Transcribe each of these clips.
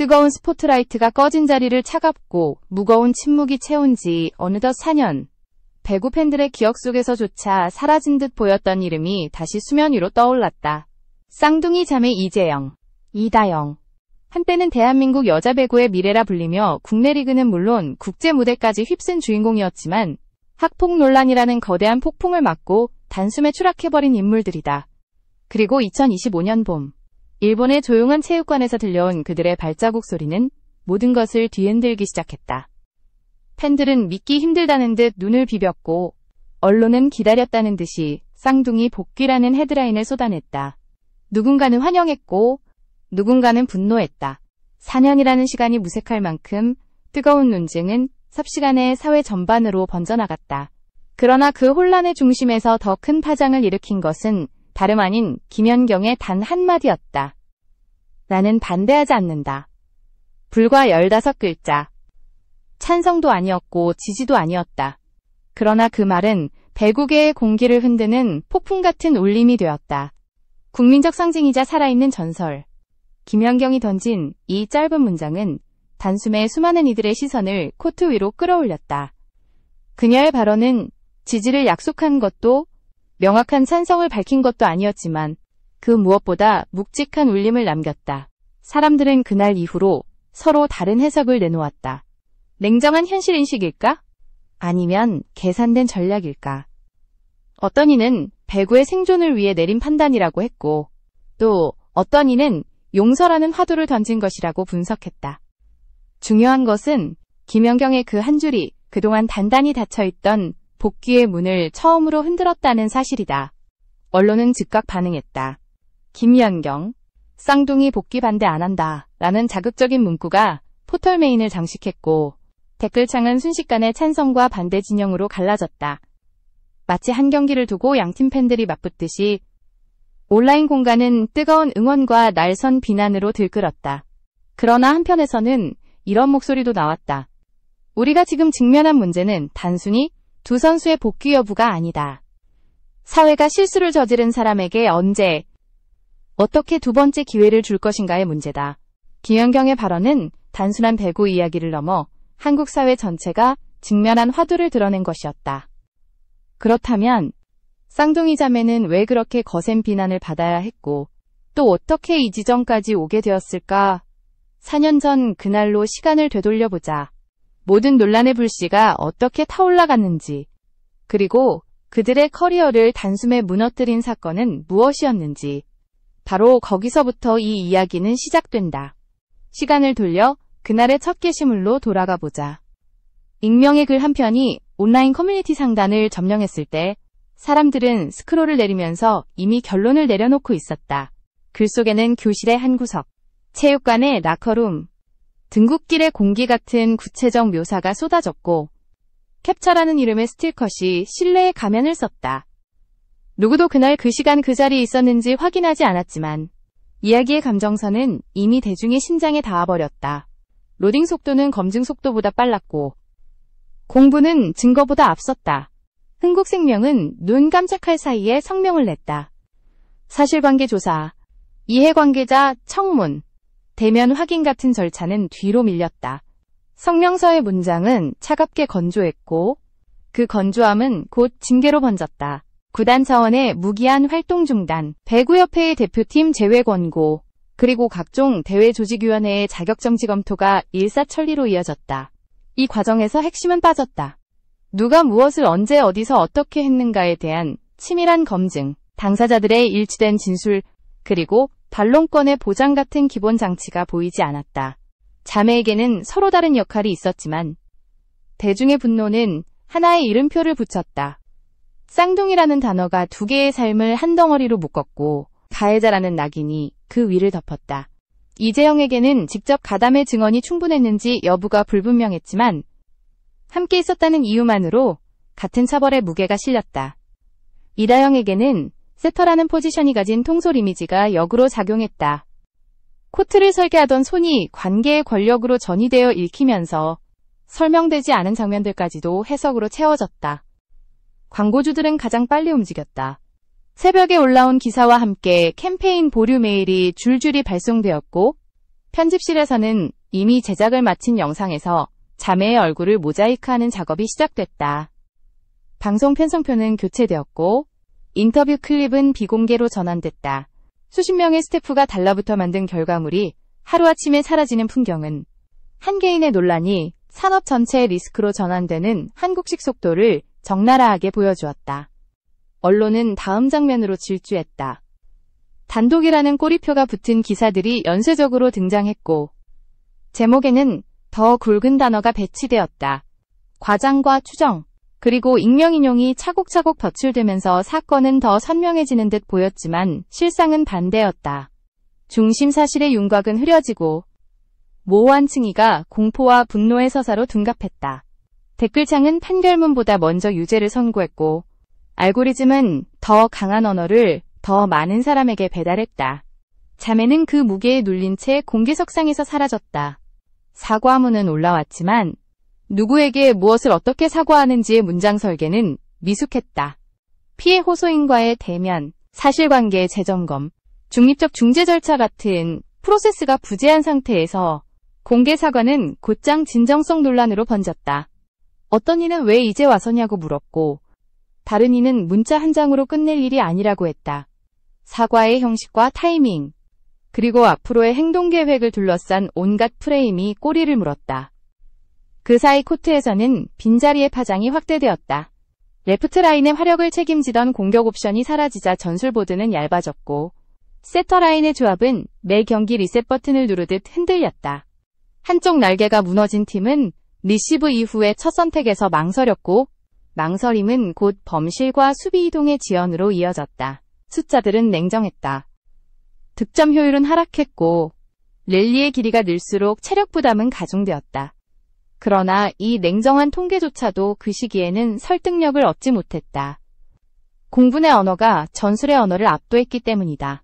뜨거운 스포트라이트가 꺼진 자리를 차갑고 무거운 침묵이 채운 지 어느덧 4년. 배구 팬들의 기억 속에서조차 사라진 듯 보였던 이름이 다시 수면 위로 떠올랐다. 쌍둥이 자매 이재영, 이다영. 한때는 대한민국 여자 배구의 미래라 불리며 국내 리그는 물론 국제 무대까지 휩쓴 주인공이었지만 학폭 논란이라는 거대한 폭풍을 맞고 단숨에 추락해버린 인물들이다. 그리고 2025년 봄, 일본의 조용한 체육관에서 들려온 그들의 발자국 소리는 모든 것을 뒤흔들기 시작했다. 팬들은 믿기 힘들다는 듯 눈을 비볐고 언론은 기다렸다는 듯이 쌍둥이 복귀라는 헤드라인을 쏟아냈다. 누군가는 환영했고 누군가는 분노했다. 4년이라는 시간이 무색할 만큼 뜨거운 논쟁은 삽시간에 사회 전반으로 번져나갔다. 그러나 그 혼란의 중심에서 더 큰 파장을 일으킨 것은 다름 아닌 김연경의 단 한마디였다. 나는 반대하지 않는다. 불과 15글자. 찬성도 아니었고 지지도 아니었다. 그러나 그 말은 배구계의 공기를 흔드는 폭풍 같은 울림이 되었다. 국민적 상징이자 살아있는 전설. 김연경이 던진 이 짧은 문장은 단숨에 수많은 이들의 시선을 코트 위로 끌어올렸다. 그녀의 발언은 지지를 약속한 것도 명확한 찬성을 밝힌 것도 아니었지만 그 무엇보다 묵직한 울림을 남겼다. 사람들은 그날 이후로 서로 다른 해석을 내놓았다. 냉정한 현실인식일까? 아니면 계산된 전략일까? 어떤 이는 배구의 생존을 위해 내린 판단이라고 했고 또 어떤 이는 용서라는 화두를 던진 것이라고 분석했다. 중요한 것은 김연경의 그 한 줄이 그동안 단단히 닫혀있던 복귀의 문을 처음으로 흔들었다는 사실이다. 언론은 즉각 반응했다. 김연경, 쌍둥이 복귀 반대 안 한다 라는 자극적인 문구가 포털 메인을 장식했고 댓글창은 순식간에 찬성과 반대 진영으로 갈라졌다. 마치 한 경기를 두고 양팀 팬들이 맞붙듯이 온라인 공간은 뜨거운 응원과 날선 비난으로 들끓었다. 그러나 한편에서는 이런 목소리도 나왔다. 우리가 지금 직면한 문제는 단순히 두 선수의 복귀 여부가 아니다. 사회가 실수를 저지른 사람에게 언제, 어떻게 두 번째 기회를 줄 것인가의 문제다. 김연경의 발언은 단순한 배구 이야기를 넘어 한국 사회 전체가 직면한 화두를 드러낸 것이었다. 그렇다면 쌍둥이 자매는 왜 그렇게 거센 비난을 받아야 했고 또 어떻게 이 지점까지 오게 되었을까? 4년 전 그날로 시간을 되돌려보자. 모든 논란의 불씨가 어떻게 타올라갔는지, 그리고 그들의 커리어를 단숨에 무너뜨린 사건은 무엇이었는지, 바로 거기서부터 이 이야기는 시작된다. 시간을 돌려 그날의 첫 게시물로 돌아가 보자. 익명의 글 한 편이 온라인 커뮤니티 상단을 점령했을 때 사람들은 스크롤을 내리면서 이미 결론을 내려놓고 있었다. 글 속에는 교실의 한 구석, 체육관의 라커룸, 등굣길의 공기 같은 구체적 묘사가 쏟아졌고 캡처라는 이름의 스틸컷이 신뢰의 가면을 썼다. 누구도 그날 그 시간 그 자리에 있었는지 확인하지 않았지만 이야기의 감정선은 이미 대중의 심장에 닿아버렸다. 로딩 속도는 검증 속도보다 빨랐고 공부는 증거보다 앞섰다. 흥국생명은 눈 깜짝할 사이에 성명을 냈다. 사실관계 조사, 이해관계자 청문, 대면 확인 같은 절차는 뒤로 밀렸다. 성명서의 문장은 차갑게 건조했고 그 건조함은 곧 징계로 번졌다. 구단 차원의 무기한 활동 중단, 배구협회의 대표팀 제외 권고, 그리고 각종 대외조직위원회의 자격정지 검토가 일사천리로 이어졌다. 이 과정에서 핵심은 빠졌다. 누가 무엇을 언제 어디서 어떻게 했는가에 대한 치밀한 검증, 당사자들의 일치된 진술, 그리고 반론권의 보장 같은 기본 장치가 보이지 않았다. 자매에게는 서로 다른 역할이 있었지만 대중의 분노는 하나의 이름표를 붙였다. 쌍둥이라는 단어가 두 개의 삶을 한 덩어리로 묶었고 가해자라는 낙인이 그 위를 덮었다. 이재영에게는 직접 가담의 증언이 충분했는지 여부가 불분명했지만 함께 있었다는 이유만으로 같은 처벌의 무게가 실렸다. 이다영에게는 세터라는 포지션이 가진 통솔 이미지가 역으로 작용했다. 코트를 설계하던 손이 관계의 권력으로 전이되어 읽히면서 설명되지 않은 장면들까지도 해석으로 채워졌다. 광고주들은 가장 빨리 움직였다. 새벽에 올라온 기사와 함께 캠페인 보류 메일이 줄줄이 발송되었고 편집실에서는 이미 제작을 마친 영상에서 자매의 얼굴을 모자이크하는 작업이 시작됐다. 방송 편성표는 교체되었고 인터뷰 클립은 비공개로 전환됐다. 수십 명의 스태프가 달라붙어 만든 결과물이 하루아침에 사라지는 풍경은 한 개인의 논란이 산업 전체의 리스크로 전환되는 한국식 속도를 적나라하게 보여주었다. 언론은 다음 장면으로 질주했다. 단독이라는 꼬리표가 붙은 기사들이 연쇄적으로 등장했고 제목에는 더 굵은 단어가 배치되었다. 과장과 추정, 그리고 익명인용이 차곡차곡 덧칠되면서 사건은 더 선명해지는 듯 보였지만 실상은 반대였다. 중심 사실의 윤곽은 흐려지고 모호한 층위가 공포와 분노의 서사로 둔갑했다. 댓글창은 판결문보다 먼저 유죄를 선고했고 알고리즘은 더 강한 언어를 더 많은 사람에게 배달했다. 자매는 그 무게에 눌린 채 공개석상에서 사라졌다. 사과문은 올라왔지만 누구에게 무엇을 어떻게 사과하는지의 문장 설계는 미숙했다. 피해 호소인과의 대면, 사실관계의 재점검, 중립적 중재 절차 같은 프로세스가 부재한 상태에서 공개 사과는 곧장 진정성 논란으로 번졌다. 어떤 이는 왜 이제 와서냐고 물었고 다른 이는 문자 한 장으로 끝낼 일이 아니라고 했다. 사과의 형식과 타이밍, 그리고 앞으로의 행동 계획을 둘러싼 온갖 프레임이 꼬리를 물었다. 그 사이 코트에서는 빈자리의 파장이 확대되었다. 레프트 라인의 화력을 책임지던 공격 옵션이 사라지자 전술보드는 얇아졌고 세터 라인의 조합은 매 경기 리셋 버튼을 누르듯 흔들렸다. 한쪽 날개가 무너진 팀은 리시브 이후의 첫 선택에서 망설였고 망설임은 곧 범실과 수비 이동의 지연으로 이어졌다. 숫자들은 냉정했다. 득점 효율은 하락했고 랠리의 길이가 늘수록 체력 부담은 가중되었다. 그러나 이 냉정한 통계조차도 그 시기에는 설득력을 얻지 못했다. 공분의 언어가 전술의 언어를 압도했기 때문이다.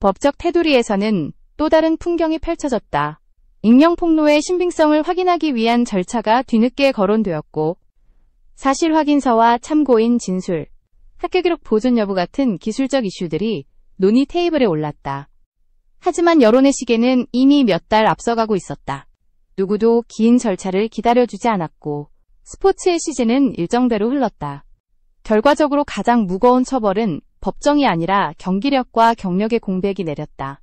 법적 테두리에서는 또 다른 풍경이 펼쳐졌다. 익명 폭로의 신빙성을 확인하기 위한 절차가 뒤늦게 거론되었고 사실 확인서와 참고인 진술, 학교 기록 보존 여부 같은 기술적 이슈들이 논의 테이블에 올랐다. 하지만 여론의 시계는 이미 몇 달 앞서가고 있었다. 누구도 긴 절차를 기다려주지 않았고 스포츠의 시즌은 일정대로 흘렀다. 결과적으로 가장 무거운 처벌은 법정이 아니라 경기력과 경력의 공백이 내렸다.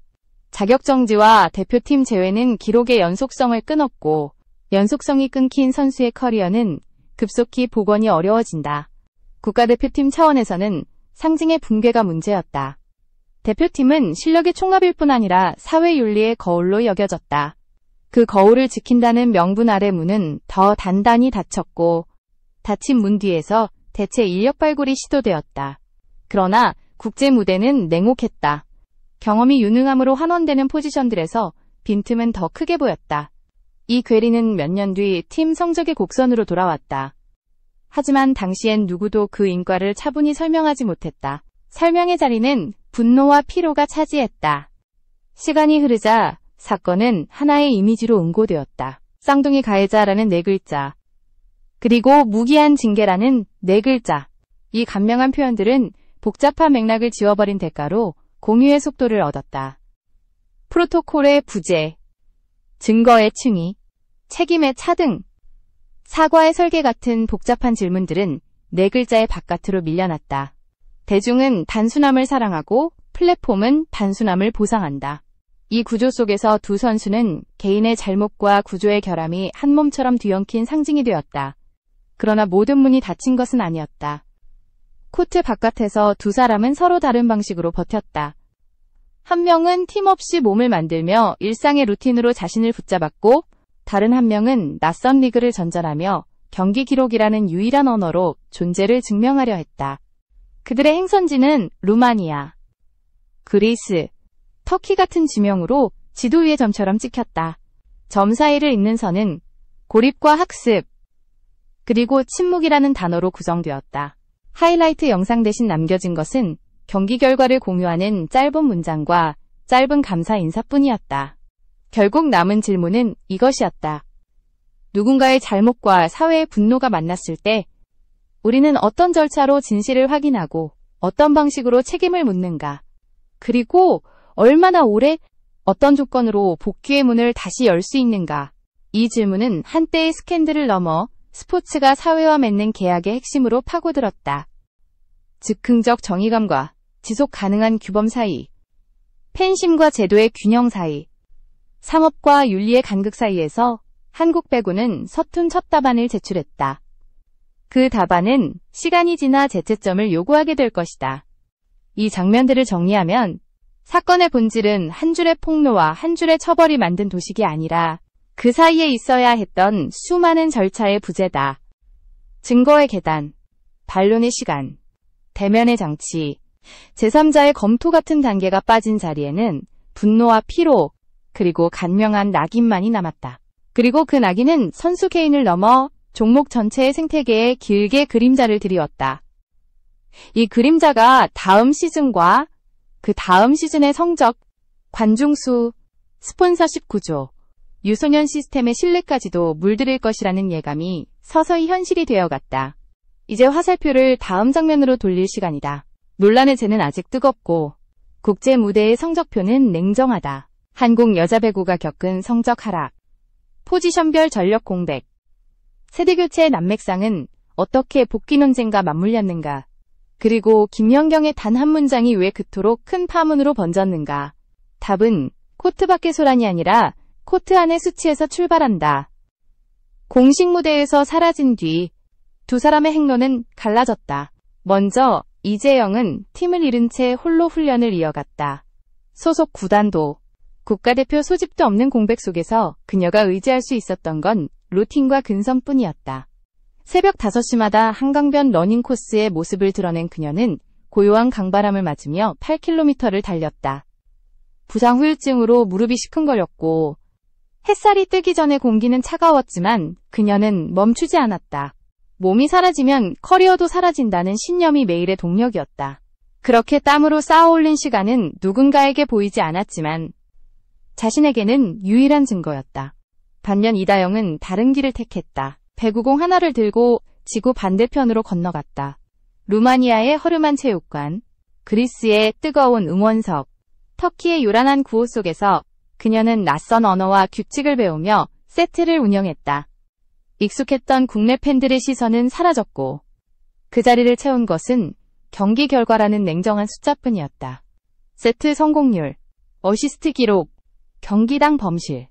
자격정지와 대표팀 제외는 기록의 연속성을 끊었고 연속성이 끊긴 선수의 커리어는 급속히 복원이 어려워진다. 국가대표팀 차원에서는 상징의 붕괴가 문제였다. 대표팀은 실력의 총합일 뿐 아니라 사회윤리의 거울로 여겨졌다. 그 거울을 지킨다는 명분 아래 문은 더 단단히 닫혔고 닫힌 문 뒤에서 대체 인력 발굴이 시도되었다. 그러나 국제 무대는 냉혹했다. 경험이 유능함으로 환원되는 포지션들에서 빈틈은 더 크게 보였다. 이 괴리는 몇 년 뒤 팀 성적의 곡선으로 돌아왔다. 하지만 당시엔 누구도 그 인과를 차분히 설명하지 못했다. 설명의 자리는 분노와 피로가 차지했다. 시간이 흐르자 사건은 하나의 이미지로 응고되었다. 쌍둥이 가해자라는 4글자. 그리고 무기한 징계라는 4글자. 이 간명한 표현들은 복잡한 맥락을 지워버린 대가로 공유의 속도를 얻었다. 프로토콜의 부재, 증거의 층위, 책임의 차등, 사과의 설계 같은 복잡한 질문들은 4글자의 바깥으로 밀려났다. 대중은 단순함을 사랑하고 플랫폼은 단순함을 보상한다. 이 구조 속에서 두 선수는 개인의 잘못과 구조의 결함이 한 몸처럼 뒤엉킨 상징이 되었다. 그러나 모든 문이 닫힌 것은 아니었다. 코트 바깥에서 두 사람은 서로 다른 방식으로 버텼다. 한 명은 팀 없이 몸을 만들며 일상의 루틴으로 자신을 붙잡았고 다른 한 명은 낯선 리그를 전전하며 경기 기록이라는 유일한 언어로 존재를 증명하려 했다. 그들의 행선지는 루마니아, 그리스, 터키 같은 지명으로 지도 위의 점처럼 찍혔다. 점 사이를 잇는 선은 고립과 학습, 그리고 침묵이라는 단어로 구성되었다. 하이라이트 영상 대신 남겨진 것은 경기 결과를 공유하는 짧은 문장과 짧은 감사 인사뿐이었다. 결국 남은 질문은 이것이었다. 누군가의 잘못과 사회의 분노가 만났을 때 우리는 어떤 절차로 진실을 확인하고 어떤 방식으로 책임을 묻는가? 그리고 얼마나 오래, 어떤 조건으로 복귀의 문을 다시 열 수 있는가? 이 질문은 한때의 스캔들을 넘어 스포츠가 사회와 맺는 계약의 핵심으로 파고들었다. 즉흥적 정의감과 지속 가능한 규범 사이, 팬심과 제도의 균형 사이, 상업과 윤리의 간극 사이에서 한국 배구는 서툰 첫 답안을 제출했다. 그 답안은 시간이 지나 재채점을 요구하게 될 것이다. 이 장면들을 정리하면 사건의 본질은 한 줄의 폭로와 한 줄의 처벌이 만든 도식이 아니라 그 사이에 있어야 했던 수많은 절차의 부재다. 증거의 계단, 반론의 시간, 대면의 장치, 제3자의 검토 같은 단계가 빠진 자리에는 분노와 피로, 그리고 간명한 낙인만이 남았다. 그리고 그 낙인은 선수 개인을 넘어 종목 전체의 생태계에 길게 그림자를 드리웠다. 이 그림자가 다음 시즌과 그 다음 시즌의 성적, 관중수, 스폰서십 구조, 유소년 시스템의 신뢰까지도 물들일 것이라는 예감이 서서히 현실이 되어갔다. 이제 화살표를 다음 장면으로 돌릴 시간이다. 논란의 재는 아직 뜨겁고 국제 무대의 성적표는 냉정하다. 한국 여자 배구가 겪은 성적 하락, 포지션별 전력 공백, 세대교체의 난맥상은 어떻게 복귀 논쟁과 맞물렸는가? 그리고 김연경의 단 한 문장이 왜 그토록 큰 파문으로 번졌는가? 답은 코트 밖의 소란이 아니라 코트 안의 수치에서 출발한다. 공식 무대에서 사라진 뒤 두 사람의 행로는 갈라졌다. 먼저 이재영은 팀을 잃은 채 홀로 훈련을 이어갔다. 소속 구단도, 국가대표 소집도 없는 공백 속에서 그녀가 의지할 수 있었던 건 루틴과 근성뿐이었다. 새벽 5시마다 한강변 러닝 코스의 모습을 드러낸 그녀는 고요한 강바람을 맞으며 8km를 달렸다. 부상 후유증으로 무릎이 시큰거렸고 햇살이 뜨기 전에 공기는 차가웠지만 그녀는 멈추지 않았다. 몸이 사라지면 커리어도 사라진다는 신념이 매일의 동력이었다. 그렇게 땀으로 쌓아올린 시간은 누군가에게 보이지 않았지만 자신에게는 유일한 증거였다. 반면 이다영은 다른 길을 택했다. 배구공 하나를 들고 지구 반대편으로 건너갔다. 루마니아의 허름한 체육관, 그리스의 뜨거운 응원석, 터키의 요란한 구호 속에서 그녀는 낯선 언어와 규칙을 배우며 세트를 운영했다. 익숙했던 국내 팬들의 시선은 사라졌고 그 자리를 채운 것은 경기 결과라는 냉정한 숫자뿐이었다. 세트 성공률, 어시스트 기록, 경기당 범실.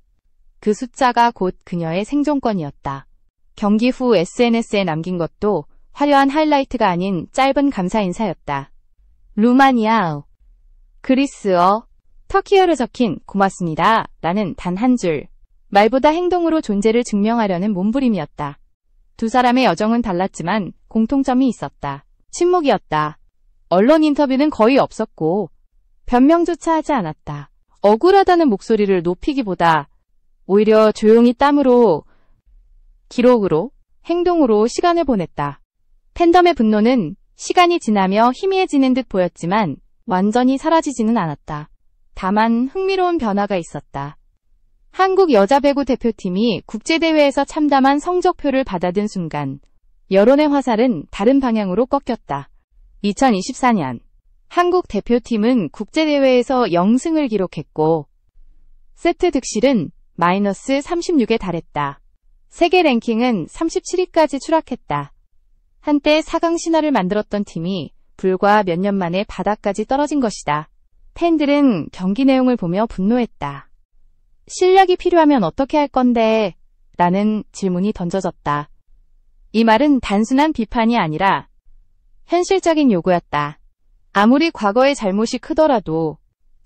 그 숫자가 곧 그녀의 생존권이었다. 경기 후 SNS에 남긴 것도 화려한 하이라이트가 아닌 짧은 감사 인사였다. 루마니아, 그리스어, 터키어로 적힌 고맙습니다 라는 단 한 줄. 말보다 행동으로 존재를 증명하려는 몸부림이었다. 두 사람의 여정은 달랐지만 공통점이 있었다. 침묵이었다. 언론 인터뷰는 거의 없었고 변명조차 하지 않았다. 억울하다는 목소리를 높이기보다 오히려 조용히 땀으로, 기록으로, 행동으로 시간을 보냈다. 팬덤의 분노는 시간이 지나며 희미해지는 듯 보였지만 완전히 사라지지는 않았다. 다만 흥미로운 변화가 있었다. 한국 여자 배구 대표팀이 국제대회에서 참담한 성적표를 받아든 순간 여론의 화살은 다른 방향으로 꺾였다. 2024년 한국 대표팀은 국제대회에서 0승을 기록했고 세트 득실은 마이너스 36에 달했다. 세계 랭킹은 37위까지 추락했다. 한때 4강 신화를 만들었던 팀이 불과 몇 년 만에 바닥까지 떨어진 것이다. 팬들은 경기 내용을 보며 분노했다. 실력이 필요하면 어떻게 할 건데? 라는 질문이 던져졌다. 이 말은 단순한 비판이 아니라 현실적인 요구였다. 아무리 과거의 잘못이 크더라도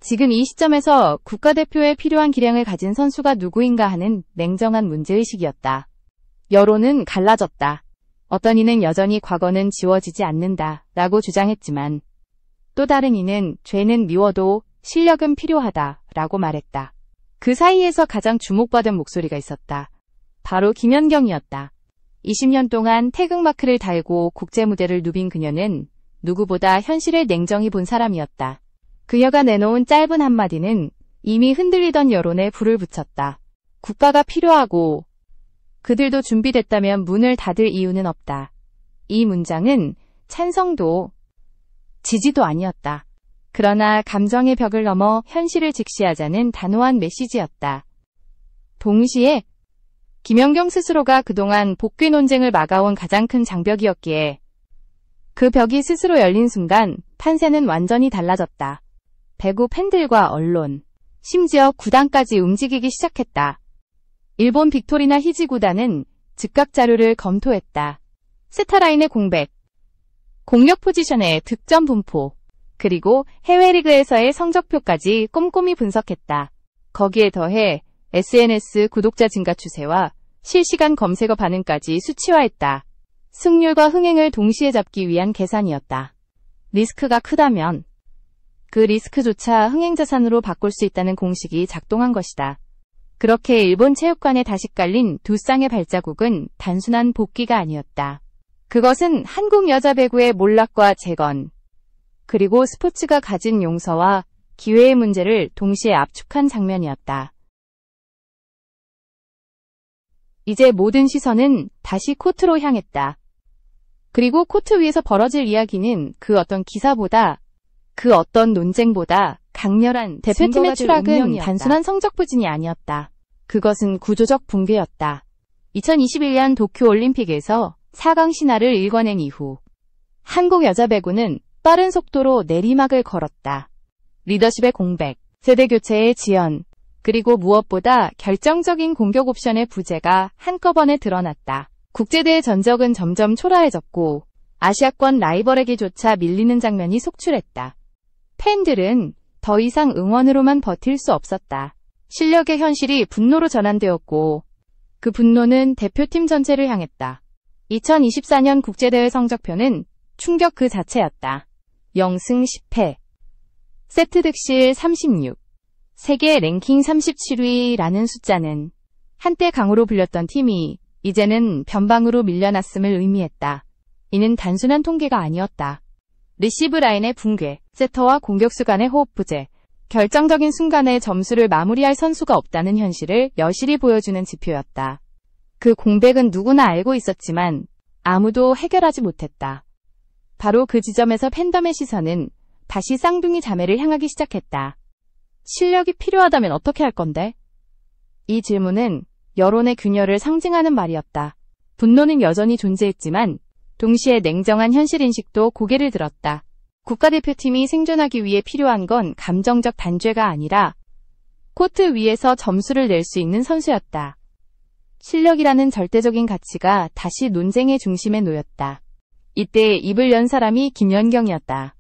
지금 이 시점에서 국가대표에 필요한 기량을 가진 선수가 누구인가 하는 냉정한 문제의식이었다. 여론은 갈라졌다. 어떤 이는 여전히 과거는 지워지지 않는다 라고 주장했지만 또 다른 이는 죄는 미워도 실력은 필요하다 라고 말했다. 그 사이에서 가장 주목받은 목소리가 있었다. 바로 김연경이었다. 20년 동안 태극마크를 달고 국제무대를 누빈 그녀는 누구보다 현실을 냉정히 본 사람이었다. 그녀가 내놓은 짧은 한마디는 이미 흔들리던 여론에 불을 붙였다. 국가가 필요하고 그들도 준비됐다면 문을 닫을 이유는 없다. 이 문장은 찬성도 지지도 아니었다. 그러나 감정의 벽을 넘어 현실을 직시하자는 단호한 메시지였다. 동시에 김연경 스스로가 그동안 복귀 논쟁을 막아온 가장 큰 장벽이었기에 그 벽이 스스로 열린 순간 판세는 완전히 달라졌다. 배구 팬들과 언론, 심지어 구단까지 움직이기 시작했다. 일본 빅토리나 히지 구단은 즉각 자료를 검토했다. 세터라인의 공백, 공격 포지션의 득점 분포, 그리고 해외 리그에서의 성적표까지 꼼꼼히 분석했다. 거기에 더해 SNS 구독자 증가 추세와 실시간 검색어 반응까지 수치화했다. 승률과 흥행을 동시에 잡기 위한 계산이었다. 리스크가 크다면 그 리스크조차 흥행자산으로 바꿀 수 있다는 공식이 작동한 것이다. 그렇게 일본 체육관에 다시 깔린 두 쌍의 발자국은 단순한 복귀가 아니었다. 그것은 한국 여자 배구의 몰락과 재건, 그리고 스포츠가 가진 용서와 기회의 문제를 동시에 압축한 장면이었다. 이제 모든 시선은 다시 코트로 향했다. 그리고 코트 위에서 벌어질 이야기는 그 어떤 기사보다, 그 어떤 논쟁보다 강렬한 대표팀의 추락은 단순한 성적 부진이 아니었다. 그것은 구조적 붕괴였다. 2021년 도쿄올림픽에서 4강 신화를 일궈낸 이후 한국 여자 배구는 빠른 속도로 내리막을 걸었다. 리더십의 공백, 세대 교체의 지연, 그리고 무엇보다 결정적인 공격 옵션의 부재가 한꺼번에 드러났다. 국제대회 전적은 점점 초라해졌고 아시아권 라이벌에게조차 밀리는 장면이 속출했다. 팬들은 더 이상 응원으로만 버틸 수 없었다. 실력의 현실이 분노로 전환되었고 그 분노는 대표팀 전체를 향했다. 2024년 국제대회 성적표는 충격 그 자체였다. 0승 10패, 세트 득실 36, 세계 랭킹 37위라는 숫자는 한때 강호로 불렸던 팀이 이제는 변방으로 밀려났음을 의미했다. 이는 단순한 통계가 아니었다. 리시브 라인의 붕괴, 세터와 공격수 간의 호흡 부재, 결정적인 순간에 점수를 마무리할 선수가 없다는 현실을 여실히 보여주는 지표였다. 그 공백은 누구나 알고 있었지만 아무도 해결하지 못했다. 바로 그 지점에서 팬덤의 시선은 다시 쌍둥이 자매를 향하기 시작했다. 실력이 필요하다면 어떻게 할 건데? 이 질문은 여론의 균열을 상징하는 말이었다. 분노는 여전히 존재했지만 동시에 냉정한 현실인식도 고개를 들었다. 국가대표팀이 생존하기 위해 필요한 건 감정적 단죄가 아니라 코트 위에서 점수를 낼 수 있는 선수였다. 실력이라는 절대적인 가치가 다시 논쟁의 중심에 놓였다. 이때 입을 연 사람이 김연경이었다.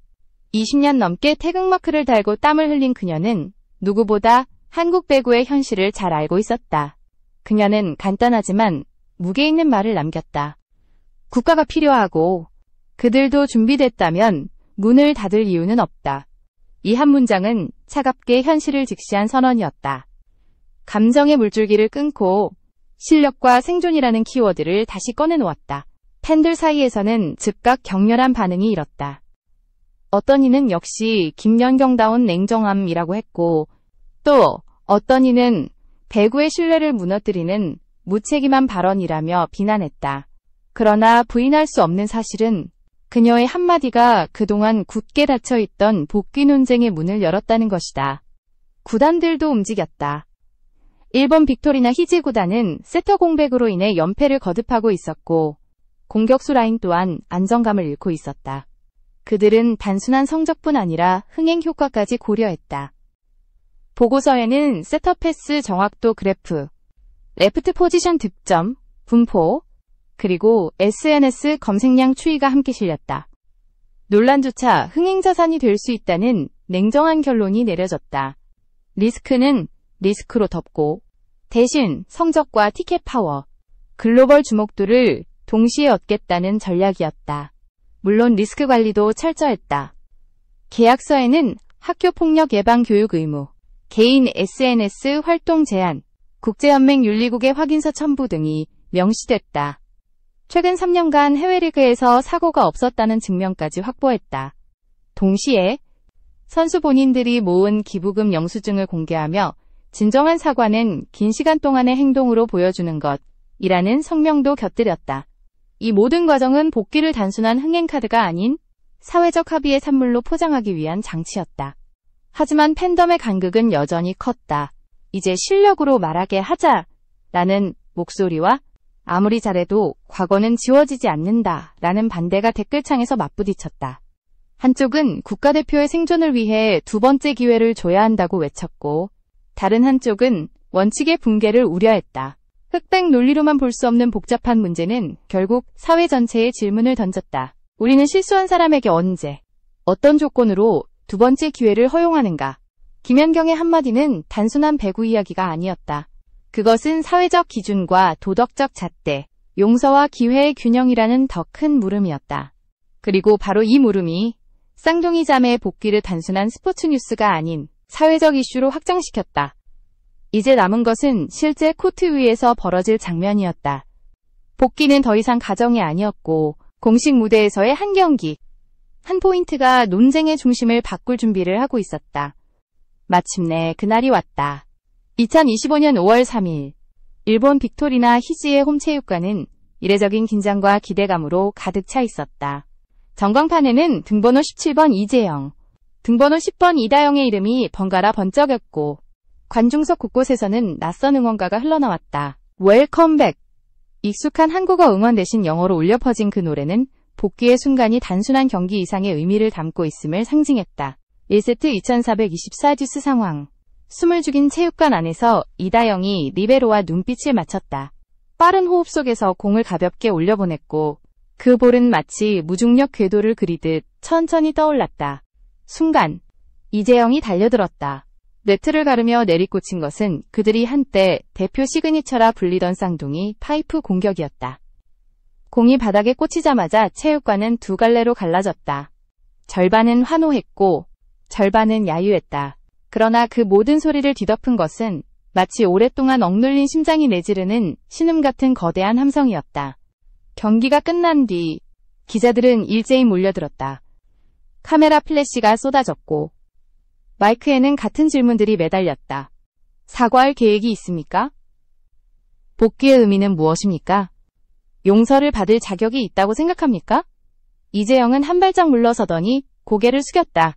20년 넘게 태극마크를 달고 땀을 흘린 그녀는 누구보다 한국 배구의 현실을 잘 알고 있었다. 그녀는 간단하지만 무게 있는 말을 남겼다. 국가가 필요하고 그들도 준비됐다면 문을 닫을 이유는 없다. 이 한 문장은 차갑게 현실을 직시한 선언이었다. 감정의 물줄기를 끊고 실력과 생존이라는 키워드를 다시 꺼내놓았다. 팬들 사이에서는 즉각 격렬한 반응이 일었다. 어떤 이는 역시 김연경다운 냉정함이라고 했고 또 어떤 이는 배구의 신뢰를 무너뜨리는 무책임한 발언이라며 비난했다. 그러나 부인할 수 없는 사실은 그녀의 한마디가 그동안 굳게 닫혀있던 복귀 논쟁의 문을 열었다는 것이다. 구단들도 움직였다. 일본 빅토리나 히지 구단은 세터 공백으로 인해 연패를 거듭하고 있었고 공격수 라인 또한 안정감을 잃고 있었다. 그들은 단순한 성적뿐 아니라 흥행 효과까지 고려했다. 보고서에는 세터 패스 정확도 그래프, 레프트 포지션 득점, 분포, 그리고 SNS 검색량 추이가 함께 실렸다. 논란조차 흥행자산이 될 수 있다는 냉정한 결론이 내려졌다. 리스크는 리스크로 덮고 대신 성적과 티켓 파워, 글로벌 주목도를 동시에 얻겠다는 전략이었다. 물론 리스크 관리도 철저했다. 계약서에는 학교 폭력 예방 교육 의무, 개인 SNS 활동 제한, 국제연맹 윤리국의 확인서 첨부 등이 명시됐다. 최근 3년간 해외 리그에서 사고가 없었다는 증명까지 확보했다. 동시에 선수 본인들이 모은 기부금 영수증을 공개하며 진정한 사과는 긴 시간 동안의 행동으로 보여주는 것이라는 성명도 곁들였다. 이 모든 과정은 복귀를 단순한 흥행 카드가 아닌 사회적 합의의 산물로 포장하기 위한 장치였다. 하지만 팬덤의 간극은 여전히 컸다. 이제 실력으로 말하게 하자 라는 목소리와 아무리 잘해도 과거는 지워지지 않는다 라는 반대가 댓글창에서 맞부딪혔다. 한쪽은 국가대표의 생존을 위해 두 번째 기회를 줘야 한다고 외쳤고, 다른 한쪽은 원칙의 붕괴를 우려했다. 흑백 논리로만 볼 수 없는 복잡한 문제는 결국 사회 전체에 질문을 던졌다. 우리는 실수한 사람에게 언제, 어떤 조건으로 두 번째 기회를 허용하는가? 김연경의 한마디는 단순한 배구 이야기가 아니었다. 그것은 사회적 기준과 도덕적 잣대, 용서와 기회의 균형이라는 더 큰 물음이었다. 그리고 바로 이 물음이 쌍둥이 자매의 복귀를 단순한 스포츠 뉴스가 아닌 사회적 이슈로 확장시켰다. 이제 남은 것은 실제 코트 위에서 벌어질 장면이었다. 복귀는 더 이상 가정이 아니었고 공식 무대에서의 한 경기, 한 포인트가 논쟁의 중심을 바꿀 준비를 하고 있었다. 마침내 그날이 왔다. 2025년 5월 3일, 일본 빅토리나 히지의 홈체육관은 이례적인 긴장과 기대감으로 가득 차 있었다. 전광판에는 등번호 17번 이재영, 등번호 10번 이다영의 이름이 번갈아 번쩍였고, 관중석 곳곳에서는 낯선 응원가가 흘러나왔다. 웰컴백! 익숙한 한국어 응원 대신 영어로 울려 퍼진 그 노래는 복귀의 순간이 단순한 경기 이상의 의미를 담고 있음을 상징했다. 1세트 2424듀스 상황. 숨을 죽인 체육관 안에서 이다영이 리베로와 눈빛을 맞췄다. 빠른 호흡 속에서 공을 가볍게 올려보냈고, 그 볼은 마치 무중력 궤도를 그리듯 천천히 떠올랐다. 순간, 이재영이 달려들었다. 네트를 가르며 내리꽂힌 것은 그들이 한때 대표 시그니처라 불리던 쌍둥이 파이프 공격이었다. 공이 바닥에 꽂히자마자 체육관은 두 갈래로 갈라졌다. 절반은 환호했고 절반은 야유했다. 그러나 그 모든 소리를 뒤덮은 것은 마치 오랫동안 억눌린 심장이 내지르는 신음 같은 거대한 함성이었다. 경기가 끝난 뒤 기자들은 일제히 몰려들었다. 카메라 플래시가 쏟아졌고 마이크에는 같은 질문들이 매달렸다. 사과할 계획이 있습니까? 복귀의 의미는 무엇입니까? 용서를 받을 자격이 있다고 생각합니까? 이재영은 한 발짝 물러서더니 고개를 숙였다.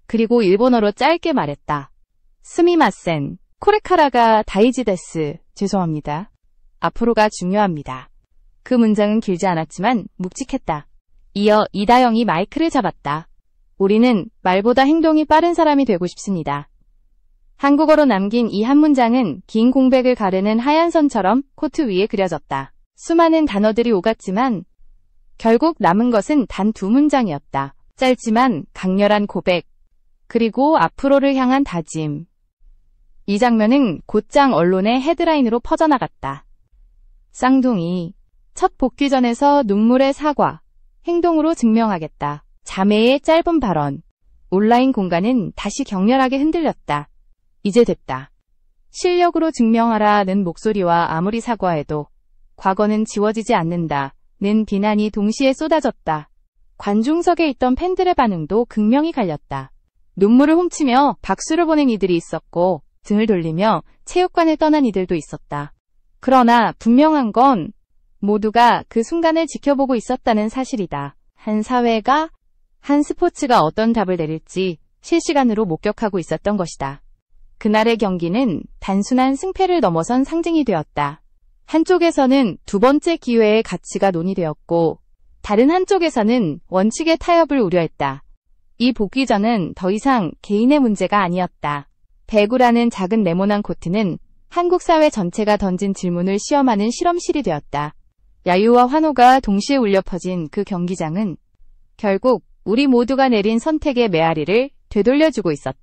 그리고 일본어로 짧게 말했다. 스미마센, 코레카라가 다이지 데스, 죄송합니다. 앞으로가 중요합니다. 그 문장은 길지 않았지만 묵직했다. 이어 이다영이 마이크를 잡았다. 우리는 말보다 행동이 빠른 사람이 되고 싶습니다. 한국어로 남긴 이 한 문장은 긴 공백을 가르는 하얀 선처럼 코트 위에 그려졌다. 수많은 단어들이 오갔지만 결국 남은 것은 단 두 문장이었다. 짧지만 강렬한 고백, 그리고 앞으로를 향한 다짐. 이 장면은 곧장 언론의 헤드라인으로 퍼져나갔다. 쌍둥이, 첫 복귀전에서 눈물의 사과, 행동으로 증명하겠다. 자매의 짧은 발언. 온라인 공간은 다시 격렬하게 흔들렸다. 이제 됐다. 실력으로 증명하라는 목소리와 아무리 사과해도 과거는 지워지지 않는다는 비난이 동시에 쏟아졌다. 관중석에 있던 팬들의 반응도 극명히 갈렸다. 눈물을 훔치며 박수를 보낸 이들이 있었고 등을 돌리며 체육관을 떠난 이들도 있었다. 그러나 분명한 건 모두가 그 순간을 지켜보고 있었다는 사실이다. 한 사회가, 한 스포츠가 어떤 답을 내릴지 실시간으로 목격하고 있었던 것이다. 그날의 경기는 단순한 승패를 넘어선 상징이 되었다. 한쪽에서는 두 번째 기회의 가치가 논의되었고, 다른 한쪽에서는 원칙의 타협을 우려했다. 이 복귀전은 더 이상 개인의 문제가 아니었다. 배구라는 작은 네모난 코트는 한국 사회 전체가 던진 질문을 시험하는 실험실이 되었다. 야유와 환호가 동시에 울려 퍼진 그 경기장은 결국 우리 모두가 내린 선택의 메아리를 되돌려주고 있었다.